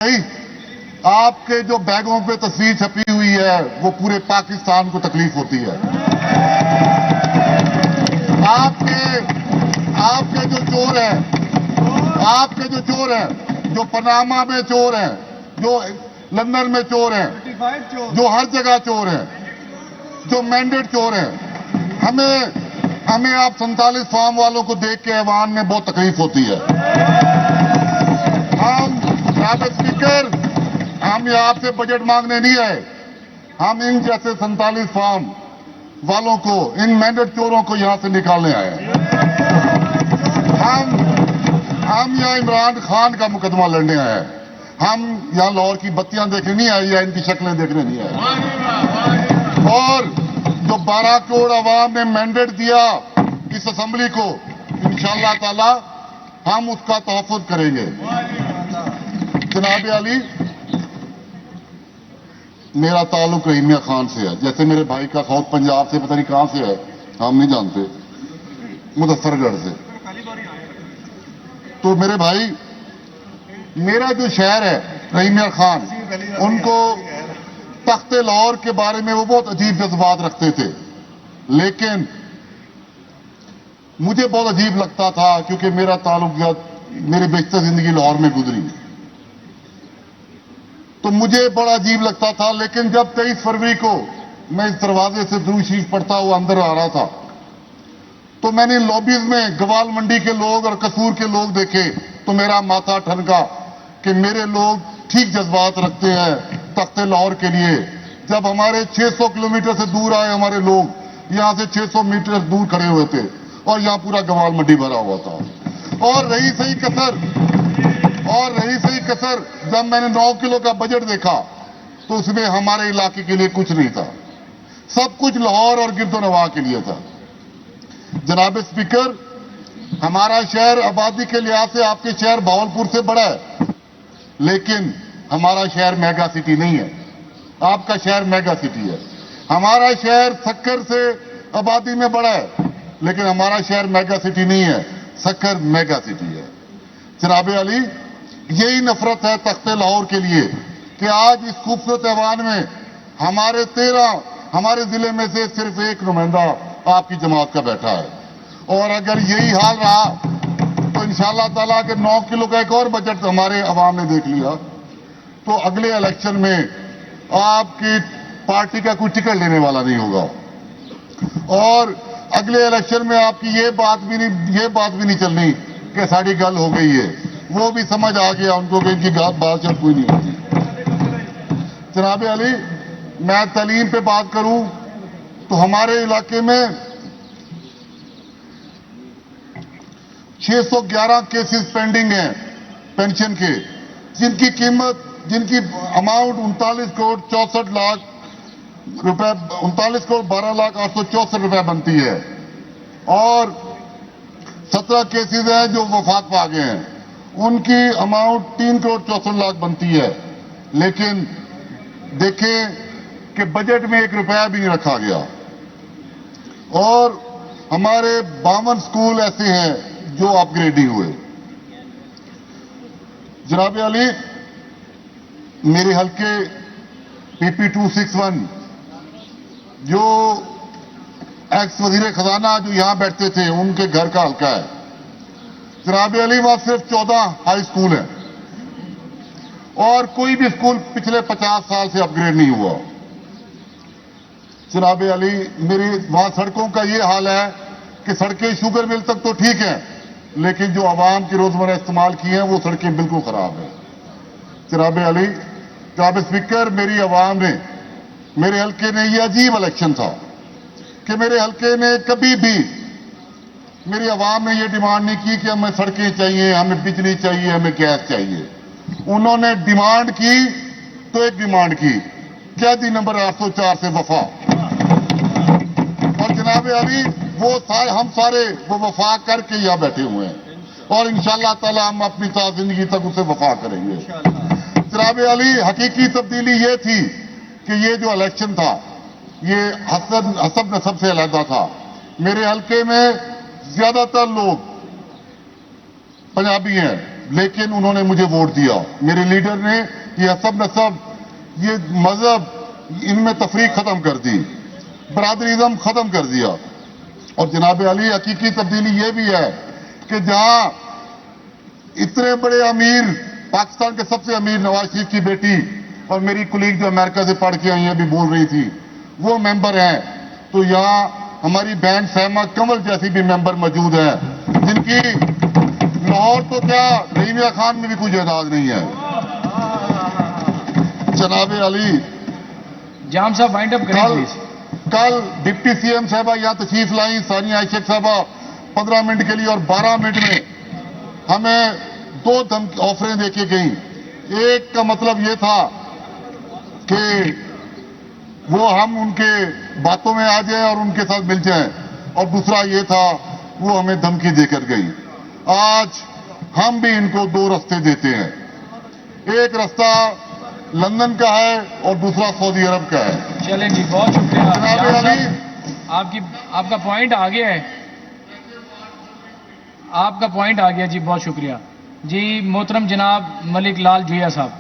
नहीं, आपके जो बैगों पे तस्वीर छपी हुई है वो पूरे पाकिस्तान को तकलीफ होती है। आपके जो चोर हैं, जो पनामा में चोर हैं, जो लंदन में चोर हैं, जो हर जगह चोर हैं, जो मैंडेट चोर हैं, हमें आप 47 फार्म वालों को देख के ऐवान में बहुत तकलीफ होती है। जनाब स्पीकर, हम यहाँ से बजट मांगने नहीं आए। हम इन जैसे 47 फार्म वालों को, इन मैंडेट चोरों को यहां से निकालने आए हैं। हम यहाँ इमरान खान का मुकदमा लड़ने आए हैं। हम यहाँ लाहौर की बत्तियां देखने नहीं आए या इनकी शक्लें देखने नहीं आए। और जो 12 करोड़ आवाम ने मैंडेट दिया इस असेंबली को, इंशाअल्लाह ताला हम उसका तहफ़्फ़ुज़ करेंगे। जनाब अली, मेरा ताल्लुक रहीम मियां खान से है, जैसे मेरे भाई का साउथ पंजाब से पता नहीं कहां से है, हम नहीं जानते, मुजफ्फरगढ़ से। तो मेरे भाई, मेरा जो शहर है रहीम मियां खान, उनको तख्ते लाहौर के बारे में वो बहुत अजीब जज्बात रखते थे, लेकिन मुझे बहुत अजीब लगता था क्योंकि मेरा ताल्लुक, मेरी बेशतर जिंदगी लाहौर में गुजरी, तो मुझे बड़ा अजीब लगता था। लेकिन जब 23 फरवरी को मैं इस दरवाजे से दुरूद शरीफ पढ़ता हुआ अंदर आ रहा था, तो मैंने लॉबीज में गवाल मंडी के लोग और कसूर के लोग देखे, तो मेरा माथा ठनका कि मेरे लोग ठीक जज्बात रखते हैं तख्ते लाहौर के लिए। जब हमारे 600 किलोमीटर से दूर आए हमारे लोग, यहां से 600 मीटर दूर खड़े हुए थे और यहां पूरा गवाल मंडी भरा हुआ था। और रही सही कसर, जब मैंने 9 किलो का बजट देखा तो उसमें हमारे इलाके के लिए कुछ नहीं था, सब कुछ लाहौर और गिरदोनवा के लिए था। जनाब स्पीकर, हमारा शहर आबादी के लिहाज से आपके शहर भावलपुर से बड़ा है, लेकिन हमारा शहर मेगा सिटी नहीं है। आपका शहर मेगा सिटी है। हमारा शहर सक्कर से आबादी में बड़ा है, लेकिन हमारा शहर मेगा सिटी नहीं है, सक्कर मेगा सिटी है। जनाब अली, यही नफरत है तख्ते लाहौर के लिए कि आज इस खूबसूरत ऐवान में हमारे जिले में से सिर्फ एक नुमाइंदा आपकी जमात का बैठा है। और अगर यही हाल रहा तो इंशाअल्लाह ताला अगर 9 किलो का एक और बजट हमारे अवाम ने देख लिया तो अगले इलेक्शन में आपकी पार्टी का कोई टिकट लेने वाला नहीं होगा। और अगले इलेक्शन में आपकी ये बात भी नहीं चलनी कि साड़ी गल हो गई है, वो भी समझ आ गया उनको कि इनकी बातचीत कोई नहीं होती। जनाब अली, मैं तालीम पे बात करूं तो हमारे इलाके में 611 केसेस पेंडिंग हैं पेंशन के, जिनकी अमाउंट 39 करोड़ 64 लाख रुपए, 39 करोड़ 12 लाख 864 रुपए बनती है। और 17 केसेस हैं जो वफात पा गए हैं, उनकी अमाउंट 3 करोड़ 64 लाख बनती है। लेकिन देखें कि बजट में 1 रुपया भी नहीं रखा गया। और हमारे 52 स्कूल ऐसे हैं जो अपग्रेडिंग हुए। जनाब अली, मेरे हल्के PP 261 जो एक्स वजीर खजाना जो यहां बैठते थे, उनके घर का हल्का है। जनाब अली, वहां सिर्फ 14 हाई स्कूल हैं और कोई भी स्कूल पिछले 50 साल से अपग्रेड नहीं हुआ। जनाब अली, मेरी वहां सड़कों का ये हाल है कि सड़कें शुगर मिल तक तो ठीक है, लेकिन जो आवाम की रोजमर्रा इस्तेमाल की हैं वो सड़कें बिल्कुल खराब हैं। जनाब अली, जनाब स्पीकर, मेरी आवाम ने, मेरे हल्के ने, ये अजीब इलेक्शन था कि मेरे हल्के ने कभी भी, मेरी आवाम ने यह डिमांड नहीं की कि हमें सड़कें चाहिए, हमें बिजली चाहिए, हमें गैस चाहिए। उन्होंने डिमांड की तो एक डिमांड की, कैदी नंबर 804 से वफा। और जनाब अली, हम सारे वो वफा करके यहां बैठे हुए हैं और इंशाअल्लाह ताला हम अपनी जिंदगी तक उसे वफा करेंगे। जनाब अली, हकीकी तब्दीली ये थी कि ये जो इलेक्शन था ये हसब नसब से अलहदा था। मेरे हल्के में ज्यादातर लोग पंजाबी हैं, लेकिन उन्होंने मुझे वोट दिया। मेरे लीडर ने ये सब न सब ये मजहब इनमें तफरीक खत्म कर दी, बरादरीज़म खत्म कर दिया। और जनाब अली हकीकी तब्दीली ये भी है कि जहां इतने बड़े अमीर, पाकिस्तान के सबसे अमीर नवाज शरीफ की बेटी और मेरी कुलीग जो अमेरिका से पढ़ के आई है भी बोल रही थी, वो मेंबर हैं, तो यहाँ हमारी बहन सहमा कंवल जैसी भी मेंबर मौजूद है, जिनकी लाहौर तो क्या रहीमिया खान में भी कोई जायदाद नहीं है। जनाब अली जाम साहब वाइंड अप करें प्लीज। कल डिप्टी सीएम साहबा यहाँ तशरीफ लाई, सानिया आयशर साहबा 15 मिनट के लिए, और 12 मिनट में हमें 2 ऑफरें देके गई। एक का मतलब ये था कि वो हम उनके बातों में आ जाए और उनके साथ मिल जाएं, और दूसरा ये था वो हमें धमकी देकर गई। आज हम भी इनको 2 रास्ते देते हैं, एक रास्ता लंदन का है और दूसरा सऊदी अरब का है। चलें जी, बहुत शुक्रिया जनाब जाम अली, साहब, आपका पॉइंट आ गया है, आपका पॉइंट आ गया जी, बहुत शुक्रिया जी। मोहतरम जनाब मलिक लाल जुया साहब।